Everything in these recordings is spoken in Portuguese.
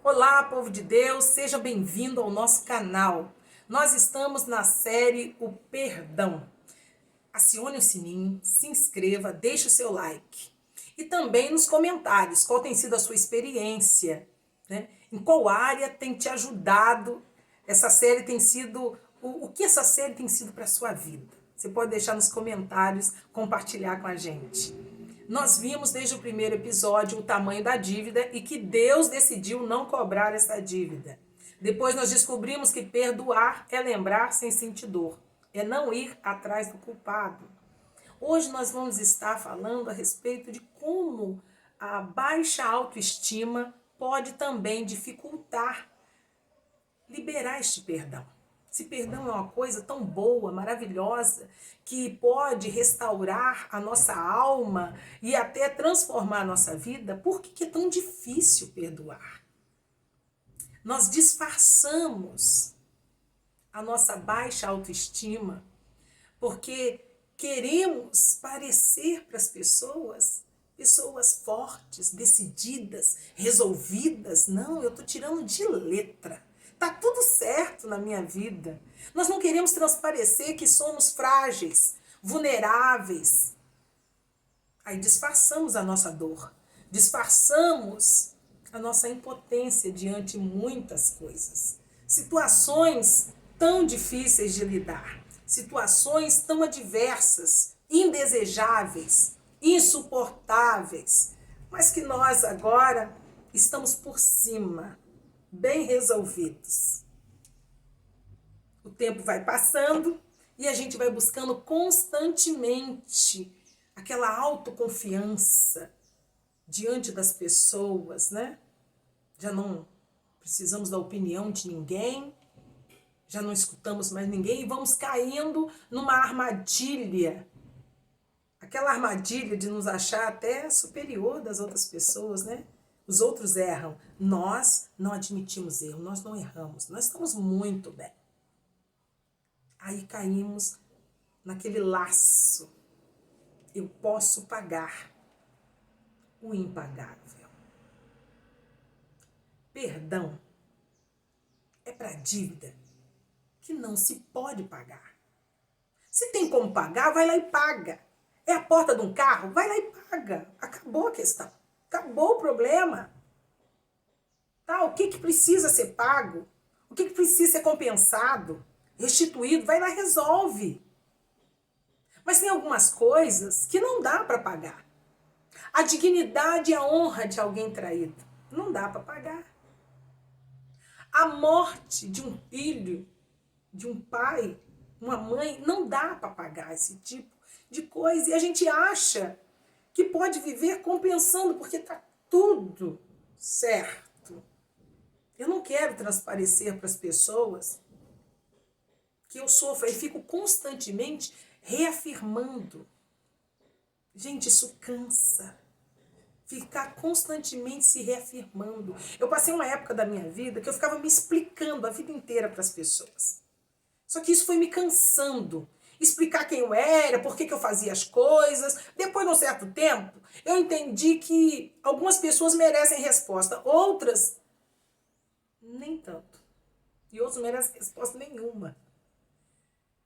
Olá, povo de Deus, seja bem-vindo ao nosso canal. Nós estamos na série O Perdão. Acione o sininho, se inscreva, deixe o seu like. E também nos comentários, qual tem sido a sua experiência, né? Em qual área tem te ajudado, essa série tem sido, o que essa série tem sido para a sua vida. Você pode deixar nos comentários, compartilhar com a gente. Nós vimos desde o primeiro episódio o tamanho da dívida e que Deus decidiu não cobrar essa dívida. Depois nós descobrimos que perdoar é lembrar sem sentir dor, é não ir atrás do culpado. Hoje nós vamos estar falando a respeito de como a baixa autoestima pode também dificultar liberar este perdão. Esse perdão é uma coisa tão boa, maravilhosa, que pode restaurar a nossa alma e até transformar a nossa vida. Por que é tão difícil perdoar? Nós disfarçamos a nossa baixa autoestima porque queremos parecer para as pessoas fortes, decididas, resolvidas. Não, eu estou tirando de letra. Tá tudo certo na minha vida. Nós não queremos transparecer que somos frágeis, vulneráveis. Aí disfarçamos a nossa dor, disfarçamos a nossa impotência diante de muitas coisas. Situações tão difíceis de lidar, situações tão adversas, indesejáveis, insuportáveis, mas que nós agora estamos por cima, bem resolvidos. O tempo vai passando e a gente vai buscando constantemente aquela autoconfiança diante das pessoas, né? Já não precisamos da opinião de ninguém, já não escutamos mais ninguém e vamos caindo numa armadilha. Aquela armadilha de nos achar até superior das outras pessoas, né? Os outros erram. Nós não admitimos erro, nós não erramos, nós estamos muito bem. Aí caímos naquele laço. Eu posso pagar o impagável. Perdão é para dívida que não se pode pagar. Se tem como pagar, vai lá e paga. É a porta de um carro? Vai lá e paga. Acabou a questão. Acabou o problema. Tá? O que precisa ser pago? O que precisa ser compensado? Restituído? Vai lá e resolve. Mas tem algumas coisas que não dá para pagar. A dignidade e a honra de alguém traído. Não dá para pagar. A morte de um filho, de um pai, uma mãe, não dá para pagar esse tipo de coisa. E a gente acha que pode viver compensando, porque está tudo certo. Eu não quero transparecer para as pessoas que eu sofro e fico constantemente reafirmando. Gente, isso cansa. Ficar constantemente se reafirmando. Eu passei uma época da minha vida que eu ficava me explicando a vida inteira para as pessoas. Só que isso foi me cansando. Explicar quem eu era, por que eu fazia as coisas. Depois de um certo tempo, eu entendi que algumas pessoas merecem resposta, outras nem tanto. E outros não merecem resposta nenhuma.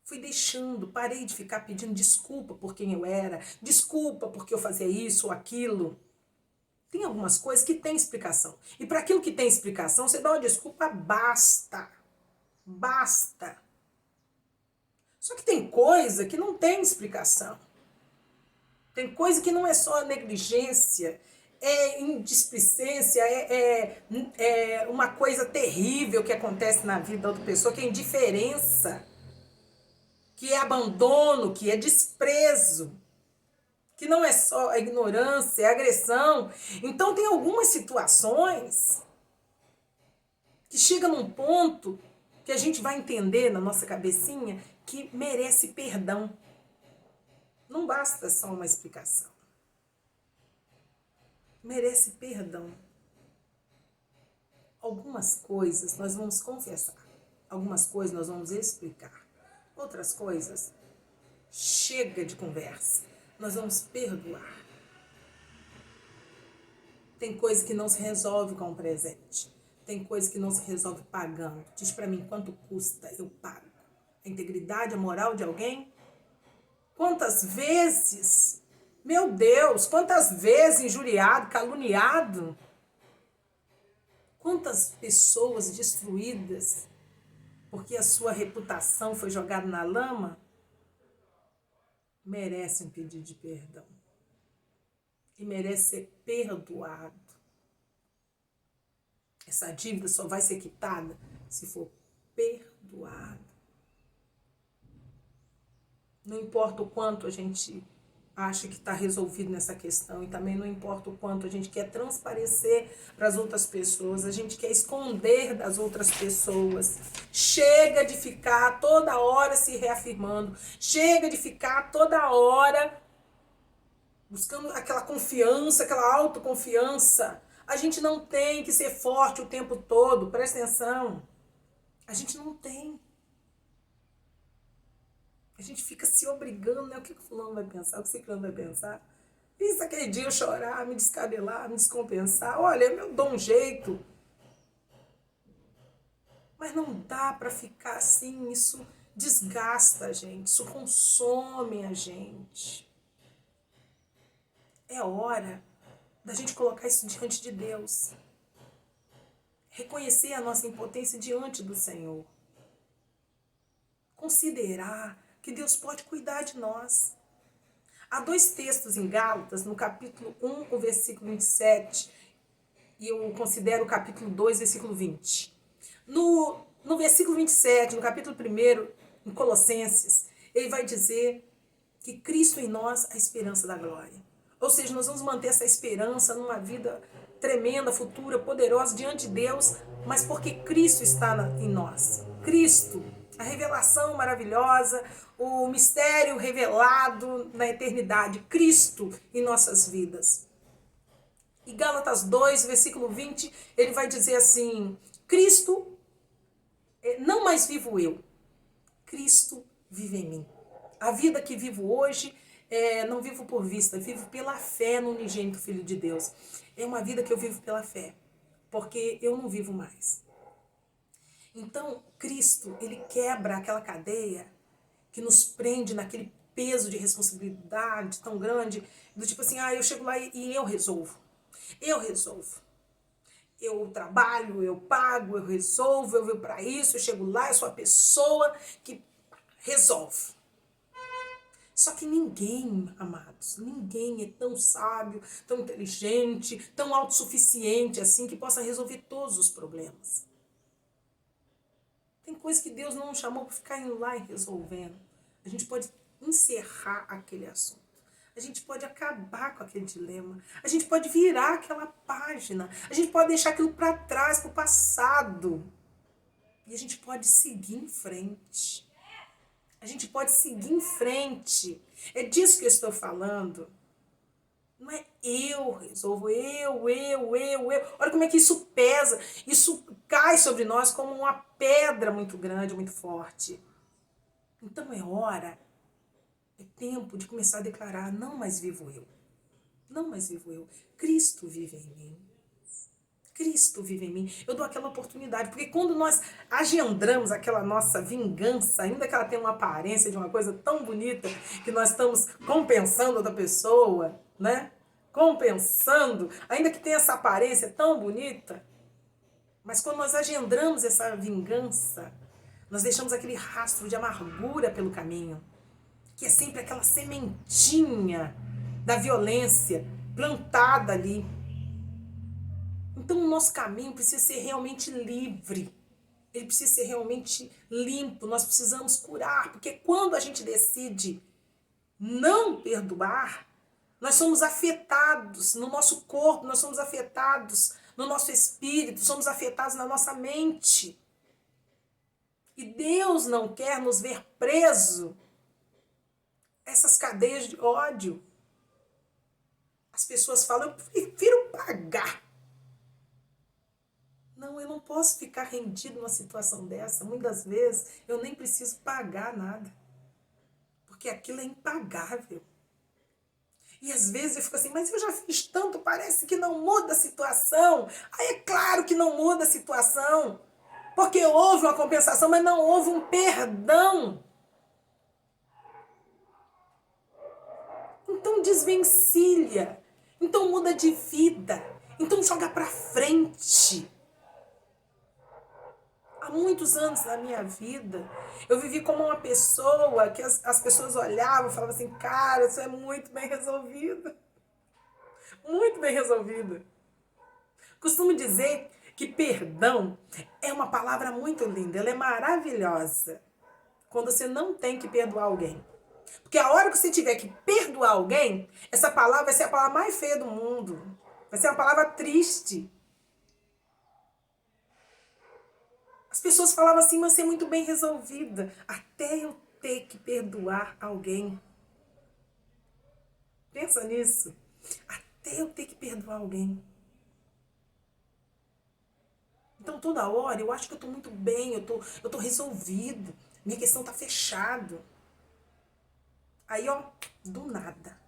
Fui deixando, parei de ficar pedindo desculpa por quem eu era, desculpa porque eu fazia isso ou aquilo. Tem algumas coisas que tem explicação. E para aquilo que tem explicação, você dá uma desculpa, basta. Basta. Só que tem coisa que não tem explicação. Tem coisa que não é só negligência, é indisplicência, é uma coisa terrível que acontece na vida da outra pessoa, que é indiferença, que é abandono, que é desprezo, que não é só a ignorância, é agressão. Então tem algumas situações que chega num ponto que a gente vai entender na nossa cabecinha que merece perdão. Não basta só uma explicação. Merece perdão. Algumas coisas nós vamos confessar. Algumas coisas nós vamos explicar. Outras coisas, chega de conversa. Nós vamos perdoar. Tem coisa que não se resolve com o presente. Tem coisa que não se resolve pagando. Diz para mim quanto custa, eu pago. A integridade, a moral de alguém? Quantas vezes, meu Deus, quantas vezes injuriado, caluniado? Quantas pessoas destruídas porque a sua reputação foi jogada na lama? Merece um pedido de perdão. E merece ser perdoado. Essa dívida só vai ser quitada se for perdoado. Não importa o quanto a gente acha que está resolvido nessa questão e também não importa o quanto a gente quer transparecer para as outras pessoas, a gente quer esconder das outras pessoas. Chega de ficar toda hora se reafirmando, chega de ficar toda hora buscando aquela confiança, aquela autoconfiança. A gente não tem que ser forte o tempo todo, presta atenção. A gente não tem. A gente fica se obrigando, né? O que o fulano vai pensar? O que o ciclano vai pensar? Isso aquele dia eu chorar, me descabelar, me descompensar. Olha, eu dou um jeito. Mas não dá para ficar assim, isso desgasta a gente, isso consome a gente. É hora da gente colocar isso diante de Deus. Reconhecer a nossa impotência diante do Senhor. Considerar que Deus pode cuidar de nós. Há 2 textos em Gálatas, no capítulo 1, o versículo 27, e eu considero o capítulo 2, versículo 20. No versículo 27, no capítulo 1, em Colossenses, ele vai dizer que Cristo em nós é a esperança da glória. Ou seja, nós vamos manter essa esperança numa vida tremenda, futura, poderosa diante de Deus, mas porque Cristo está em nós. Cristo, a revelação maravilhosa, o mistério revelado na eternidade, Cristo em nossas vidas. E Gálatas 2, versículo 20, ele vai dizer assim: Cristo, não mais vivo eu, Cristo vive em mim. A vida que vivo hoje, não vivo por vista, vivo pela fé no unigênito Filho de Deus. É uma vida que eu vivo pela fé, porque eu não vivo mais. Então, Cristo, ele quebra aquela cadeia que nos prende naquele peso de responsabilidade tão grande, do tipo assim, eu chego lá e eu resolvo. Eu resolvo. Eu trabalho, eu pago, eu resolvo, eu venho para isso, eu chego lá, eu sou a pessoa que resolve. Só que ninguém, amados, ninguém é tão sábio, tão inteligente, tão autossuficiente assim que possa resolver todos os problemas. Tem coisa que Deus não nos chamou para ficar indo lá e resolvendo. A gente pode encerrar aquele assunto. A gente pode acabar com aquele dilema. A gente pode virar aquela página. A gente pode deixar aquilo para trás, para o passado. E a gente pode seguir em frente. A gente pode seguir em frente. É disso que eu estou falando. Não é eu resolvo, eu. Olha como é que isso pesa. Isso cai sobre nós como uma pedra muito grande, muito forte. Então é hora, é tempo de começar a declarar: não mais vivo eu. Não mais vivo eu. Cristo vive em mim. Cristo vive em mim. Eu dou aquela oportunidade, porque quando nós agendamos aquela nossa vingança, ainda que ela tenha uma aparência de uma coisa tão bonita, que nós estamos compensando outra pessoa, né? Compensando, ainda que tenha essa aparência tão bonita, mas quando nós agendamos essa vingança, nós deixamos aquele rastro de amargura pelo caminho, que é sempre aquela sementinha da violência plantada ali. Então o nosso caminho precisa ser realmente livre. Ele precisa ser realmente limpo. Nós precisamos curar. Porque quando a gente decide não perdoar, nós somos afetados no nosso corpo, nós somos afetados no nosso espírito, somos afetados na nossa mente. E Deus não quer nos ver presos a essas cadeias de ódio. As pessoas falam: eu prefiro pagar. Não, eu não posso ficar rendido numa situação dessa. Muitas vezes eu nem preciso pagar nada, porque aquilo é impagável. E às vezes eu fico assim, mas eu já fiz tanto, parece que não muda a situação. Aí é claro que não muda a situação. Porque houve uma compensação, mas não houve um perdão. Então desvencilha. Então muda de vida. Então joga pra frente. Há muitos anos da minha vida, eu vivi como uma pessoa que as pessoas olhavam e falavam assim, cara, isso é muito bem resolvido. Muito bem resolvido. Costumo dizer que perdão é uma palavra muito linda, ela é maravilhosa. Quando você não tem que perdoar alguém. Porque a hora que você tiver que perdoar alguém, essa palavra vai ser a palavra mais feia do mundo. Vai ser uma palavra triste. As pessoas falavam assim, mas você é muito bem resolvida. Até eu ter que perdoar alguém. Pensa nisso. Até eu ter que perdoar alguém. Então toda hora eu acho que eu estou muito bem, eu tô resolvido. Minha questão está fechada. Aí, ó, do nada,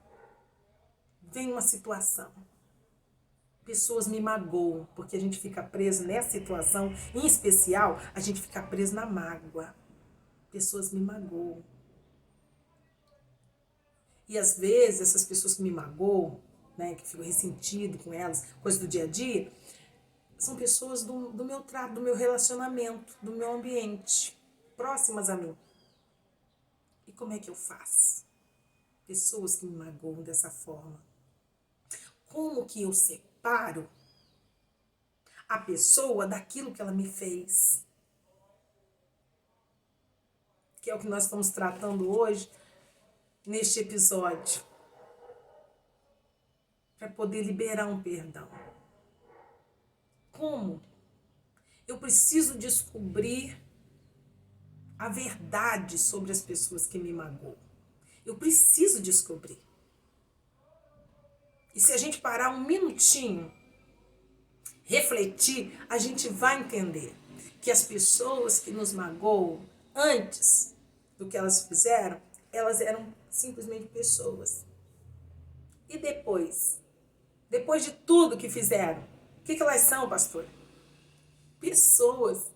vem uma situação. Pessoas me magoam, porque a gente fica preso nessa situação, em especial, a gente fica preso na mágoa. Pessoas me magoam. E às vezes, essas pessoas que me magoam, né, que fico ressentido com elas, coisas do dia a dia, são pessoas do meu trato, do meu relacionamento, do meu ambiente, próximas a mim. E como é que eu faço? Pessoas que me magoam dessa forma. Como que eu separo a pessoa daquilo que ela me fez? Que é o que nós estamos tratando hoje neste episódio. Para poder liberar um perdão. Como? Eu preciso descobrir a verdade sobre as pessoas que me magoam. Eu preciso descobrir. E se a gente parar um minutinho, refletir, a gente vai entender que as pessoas que nos magoam antes do que elas fizeram, elas eram simplesmente pessoas. E depois? Depois de tudo que fizeram, o que elas são, pastor? Pessoas.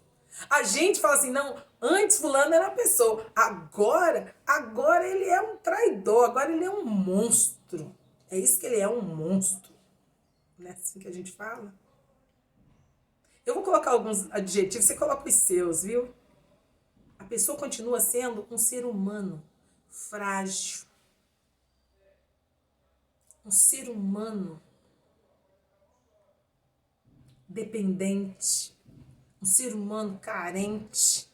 A gente fala assim, não, antes fulano era pessoa, agora ele é um traidor, agora ele é um monstro. É isso que ele é, um monstro. Não é assim que a gente fala? Eu vou colocar alguns adjetivos, você coloca os seus, viu? A pessoa continua sendo um ser humano frágil. Um ser humano dependente. Um ser humano carente.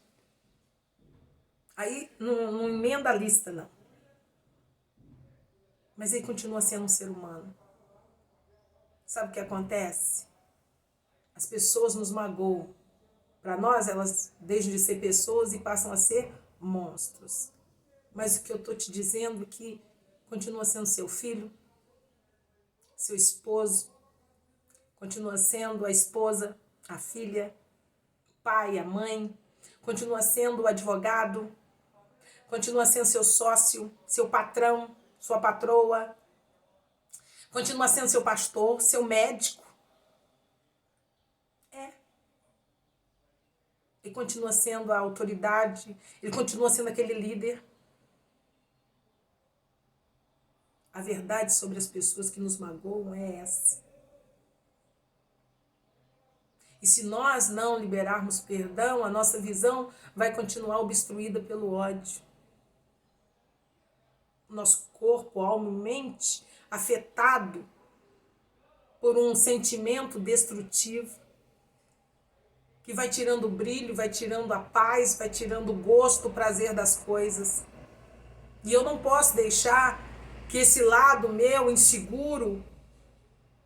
Aí não emenda a lista, não. Mas ele continua sendo um ser humano. Sabe o que acontece? As pessoas nos magoam. Para nós, elas deixam de ser pessoas e passam a ser monstros. Mas o que eu estou te dizendo é que continua sendo seu filho, seu esposo, continua sendo a esposa, a filha, o pai, a mãe, continua sendo o advogado, continua sendo seu sócio, seu patrão, sua patroa, continua sendo seu pastor, seu médico. Ele continua sendo a autoridade, ele continua sendo aquele líder. A verdade sobre as pessoas que nos magoam é essa. E se nós não liberarmos perdão, a nossa visão vai continuar obstruída pelo ódio. Nosso corpo, alma e mente afetado por um sentimento destrutivo que vai tirando o brilho, vai tirando a paz, vai tirando o gosto, o prazer das coisas. E eu não posso deixar que esse lado meu inseguro,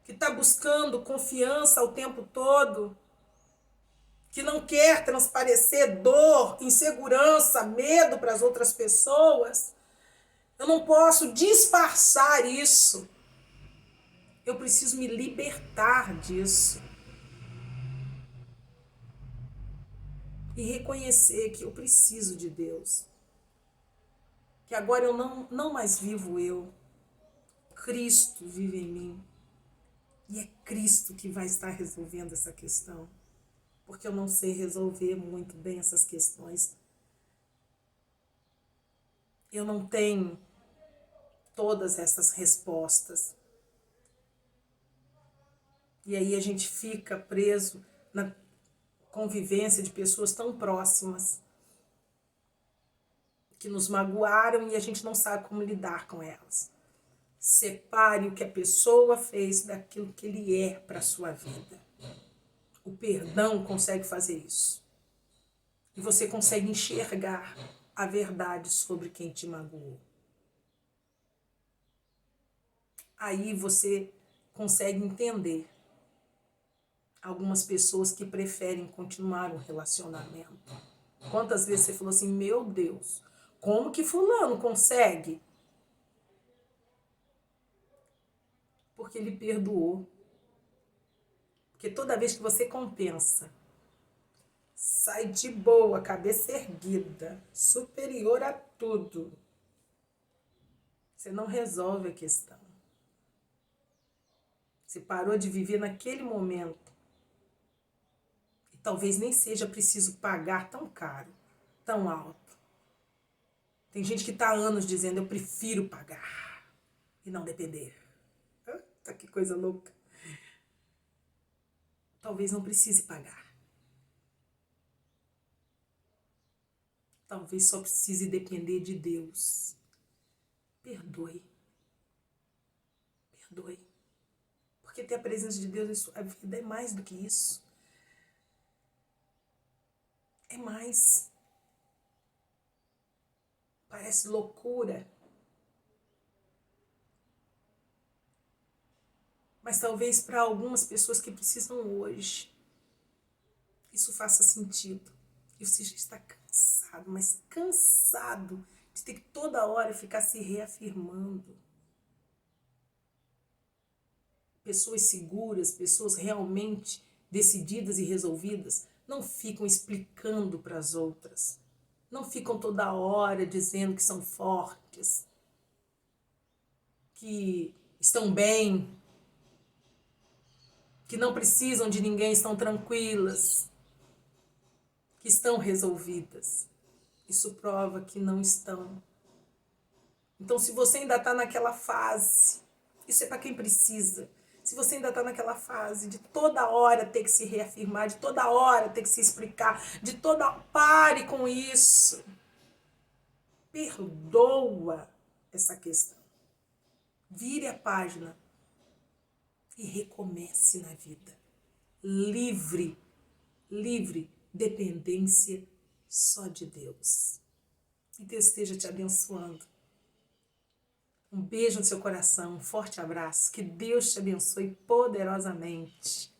que está buscando confiança o tempo todo, que não quer transparecer dor, insegurança, medo para as outras pessoas, eu não posso disfarçar isso. Eu preciso me libertar disso. E reconhecer que eu preciso de Deus. Que agora eu não mais vivo eu. Cristo vive em mim. E é Cristo que vai estar resolvendo essa questão. Porque eu não sei resolver muito bem essas questões. Eu não tenho todas essas respostas. E aí a gente fica preso na convivência de pessoas tão próximas que nos magoaram e a gente não sabe como lidar com elas. Separe o que a pessoa fez daquilo que ele é para a sua vida. O perdão consegue fazer isso. E você consegue enxergar a verdade sobre quem te magoou. Aí você consegue entender algumas pessoas que preferem continuar um relacionamento. Quantas vezes você falou assim, meu Deus, como que fulano consegue? Porque ele perdoou. Porque toda vez que você compensa, sai de boa, cabeça erguida, superior a tudo, você não resolve a questão. Você parou de viver naquele momento. E talvez nem seja preciso pagar tão caro, tão alto. Tem gente que está há anos dizendo, eu prefiro pagar e não depender. Eita, que coisa louca. Talvez não precise pagar. Talvez só precise depender de Deus. Perdoe. Perdoe. Porque ter a presença de Deus em sua vida é mais do que isso. É mais. Parece loucura. Mas talvez para algumas pessoas que precisam hoje, isso faça sentido. E você já está cansado, mas cansado de ter que toda hora ficar se reafirmando. Pessoas seguras, pessoas realmente decididas e resolvidas, não ficam explicando para as outras. Não ficam toda hora dizendo que são fortes, que estão bem, que não precisam de ninguém, estão tranquilas, que estão resolvidas. Isso prova que não estão. Então, se você ainda está naquela fase, isso é para quem precisa. Se você ainda está naquela fase de toda hora ter que se reafirmar, de toda hora ter que se explicar, pare com isso. Perdoa essa questão. Vire a página e recomece na vida. Livre, dependência só de Deus. Que Deus esteja te abençoando. Um beijo no seu coração, um forte abraço. Que Deus te abençoe poderosamente.